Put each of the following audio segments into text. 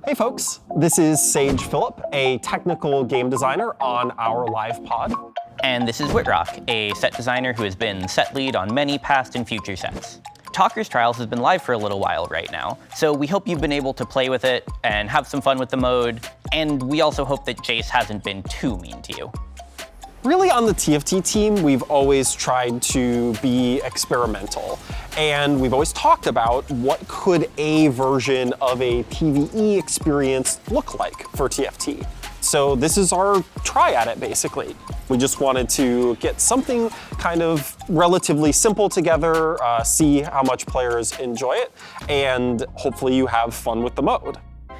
Hey folks, this is Sage Phillip, a technical game designer on our live pod. And this is Whitrock, a set designer who has been set lead on many past and future sets. Talker's Trials has been live for a little while right now, so we hope you've been able to play with it and have some fun with the mode, and we also hope that Jace hasn't been too mean to you. Really, on the TFT team, we've always tried to be experimental, and we've always talked about what could a version of a PvE experience look like for TFT. So this is our try at it, basically. We just wanted to get something kind of relatively simple together, see how much players enjoy it, and hopefully you have fun with the mode.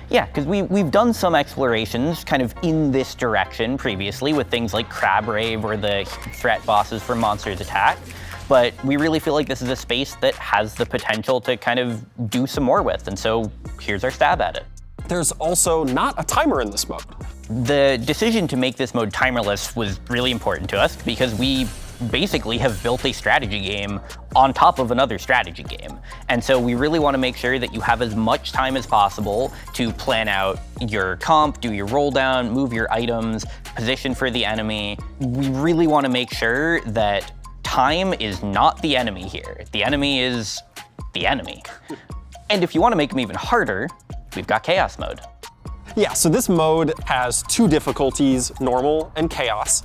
Yeah, because we've done some explorations kind of in this direction previously with things like Crab Rave or the threat bosses from Monsters Attack, but we really feel like this is a space that has the potential to kind of do some more with, and so here's our stab at it. There's also not a timer in this mode. The decision to make this mode timerless was really important to us because we basically have built a strategy game on top of another strategy game. And so we really want to make sure that you have as much time as possible to plan out your comp, do your roll down, move your items, position for the enemy. We really want to make sure that time is not the enemy here. The enemy is the enemy. And if you want to make them even harder, we've got chaos mode. Yeah, so this mode has two difficulties, normal and chaos.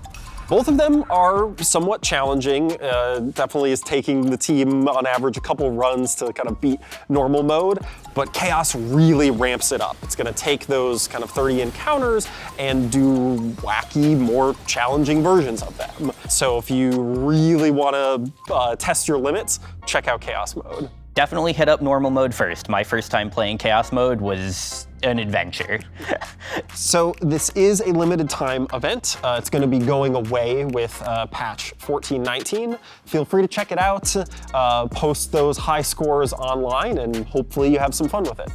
Both of them are somewhat challenging. Definitely is taking the team on average a couple runs to kind of beat normal mode, but chaos really ramps it up. It's gonna take those kind of 30 encounters and do wacky, more challenging versions of them. So if you really wanna test your limits, check out chaos mode. Definitely hit up normal mode first. My first time playing chaos mode was an adventure. So this is a limited time event. It's going to be going away with patch 14.19. Feel free to check it out, post those high scores online, and hopefully you have some fun with it.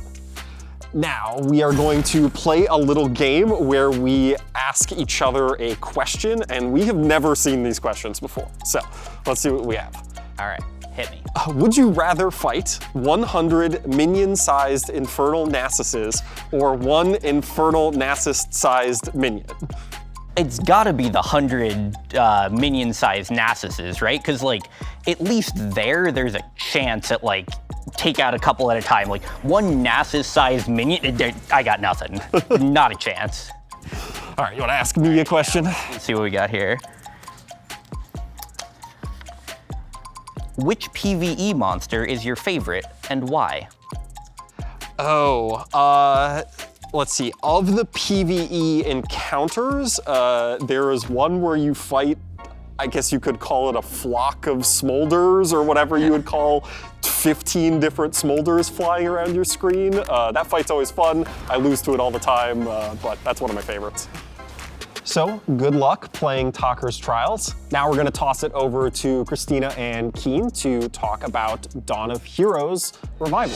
Now, we are going to play a little game where we ask each other a question, and we have never seen these questions before. So let's see what we have. All right. Hit me. Would you rather fight 100 minion-sized infernal Nassuses or one infernal Nassus-sized minion? It's gotta be the 100 minion-sized Nassuses, right? Because like, at least there's a chance at like, take out a couple at a time. Like one Nassus-sized minion, I got nothing. Not a chance. All right, you wanna ask me a question? Let's see what we got here. Which PvE monster is your favorite and why? Oh, let's see. Of the PvE encounters, there is one where you fight, I guess you could call it a flock of smolders or whatever you would call 15 different smolders flying around your screen. That fight's always fun. I lose to it all the time, but that's one of my favorites. So, good luck playing Talker's Trials. Now we're gonna toss it over to Christina and Keen to talk about Dawn of Heroes Revival.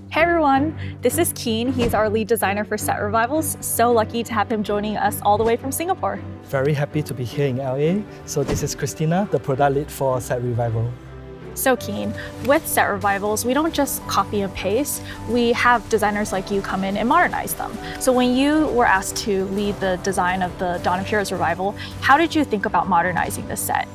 Hey everyone, this is Keen. He's our lead designer for Set Revivals. So lucky to have him joining us all the way from Singapore. Very happy to be here in LA. So this is Christina, the product lead for Set Revival. So Keen, with Set Revivals, we don't just copy and paste. We have designers like you come in and modernize them. So when you were asked to lead the design of the Dawn of Heroes Revival, how did you think about modernizing the set?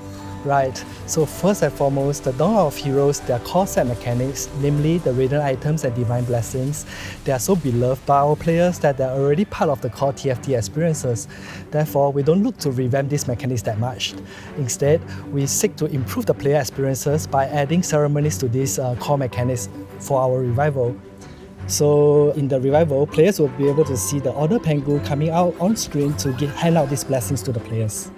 Right, so first and foremost, the Dawn of Heroes, their core set mechanics, namely the Radiant items and Divine Blessings, they are so beloved by our players that they're already part of the core TFT experiences. Therefore, we don't look to revamp these mechanics that much. Instead, we seek to improve the player experiences by adding ceremonies to these core mechanics for our revival. So in the revival, players will be able to see the Order Pengu coming out on screen to hand out these blessings to the players.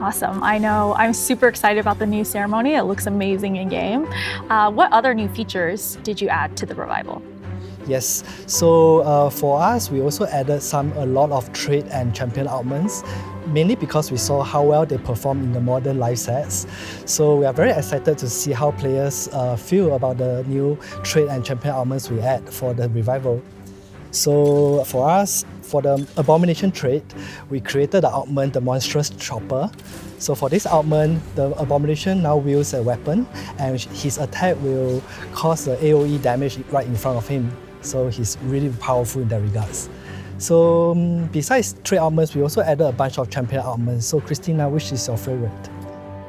Awesome. I know. I'm super excited about the new ceremony. It looks amazing in game. What other new features did you add to the revival? Yes, so for us, we also added a lot of trait and champion augments, mainly because we saw how well they perform in the modern live sets. So we are very excited to see how players feel about the new trait and champion augments we add for the revival. So for us, for the Abomination trait, we created the augment, the Monstrous Chopper. So for this augment, the Abomination now wields a weapon and his attack will cause the AoE damage right in front of him. So he's really powerful in that regards. So besides trait augments, we also added a bunch of champion augments. So Christina, which is your favorite?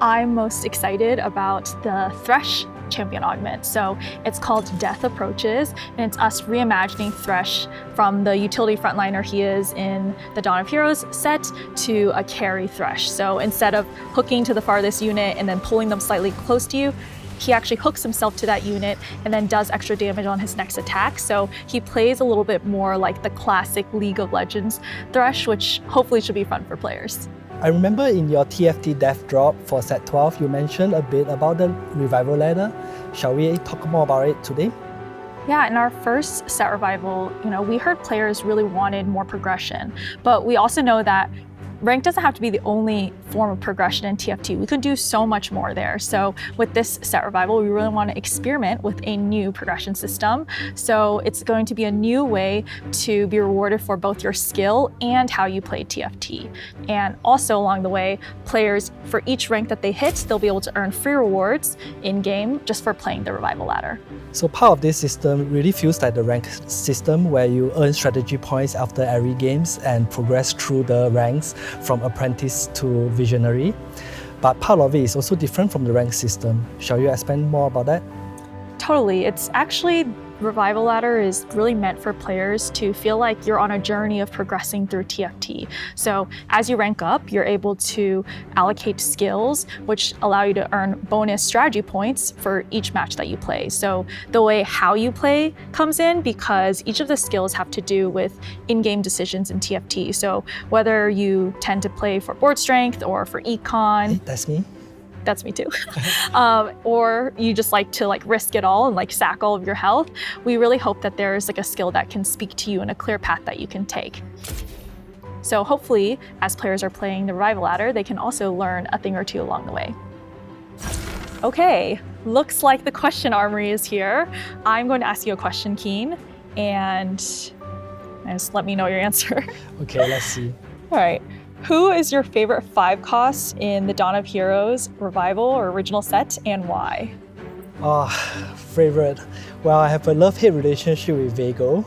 I'm most excited about the Thresh champion augment. So it's called Death Approaches, and it's us reimagining Thresh from the utility frontliner he is in the Dawn of Heroes set to a carry Thresh. So instead of hooking to the farthest unit and then pulling them slightly close to you, he actually hooks himself to that unit and then does extra damage on his next attack. So he plays a little bit more like the classic League of Legends Thresh, which hopefully should be fun for players. I remember in your TFT death drop for set 12, you mentioned a bit about the revival ladder. Shall we talk more about it today? Yeah, in our first set revival, we heard players really wanted more progression, but we also know that rank doesn't have to be the only form of progression in TFT. We could do so much more there. So with this set revival, we really want to experiment with a new progression system. So it's going to be a new way to be rewarded for both your skill and how you play TFT. And also along the way, players, for each rank that they hit, they'll be able to earn free rewards in-game just for playing the revival ladder. So part of this system really feels like the rank system where you earn strategy points after every games and progress through the ranks from apprentice to visionary. But part of it is also different from the rank system. Shall you expand more about that? Totally. It's actually, Revival Ladder is really meant for players to feel like you're on a journey of progressing through TFT. So as you rank up, you're able to allocate skills, which allow you to earn bonus strategy points for each match that you play. So the way how you play comes in because each of the skills have to do with in-game decisions in TFT. So whether you tend to play for board strength or for econ. Hey, that's me. That's me too. Or you just like to risk it all and sack all of your health. We really hope that there's a skill that can speak to you and a clear path that you can take. So hopefully, as players are playing the Revival Ladder, they can also learn a thing or two along the way. Okay, looks like the question armory is here. I'm going to ask you a question, Keen, and just let me know your answer. Okay, let's see. All right. Who is your favorite 5 cost in the Dawn of Heroes revival or original set, and why? Favorite. Well, I have a love-hate relationship with Vego.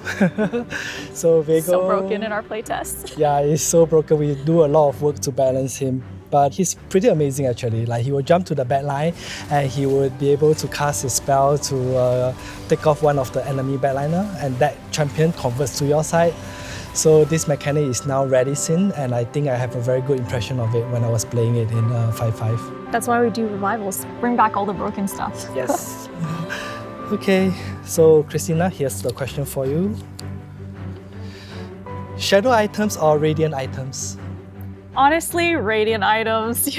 So Vego. So broken in our playtest. Yeah, he's so broken. We do a lot of work to balance him. But he's pretty amazing actually. He will jump to the backline and he would be able to cast his spell to take off one of the enemy backliner, and that champion converts to your side. So this mechanic is now ready seen, and I think I have a very good impression of it when I was playing it in 5.5. That's why we do revivals. Bring back all the broken stuff. Yes. Okay, so Christina, here's the question for you. Shadow items or radiant items? Honestly, radiant items,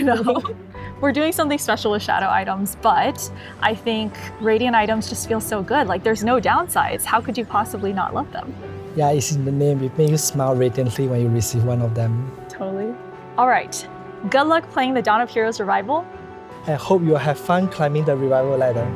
We're doing something special with shadow items, but I think radiant items just feel so good. There's no downsides. How could you possibly not love them? Yeah, it's in the name. It makes you smile radiantly when you receive one of them. Totally. All right. Good luck playing the Dawn of Heroes revival. I hope you'll have fun climbing the revival ladder.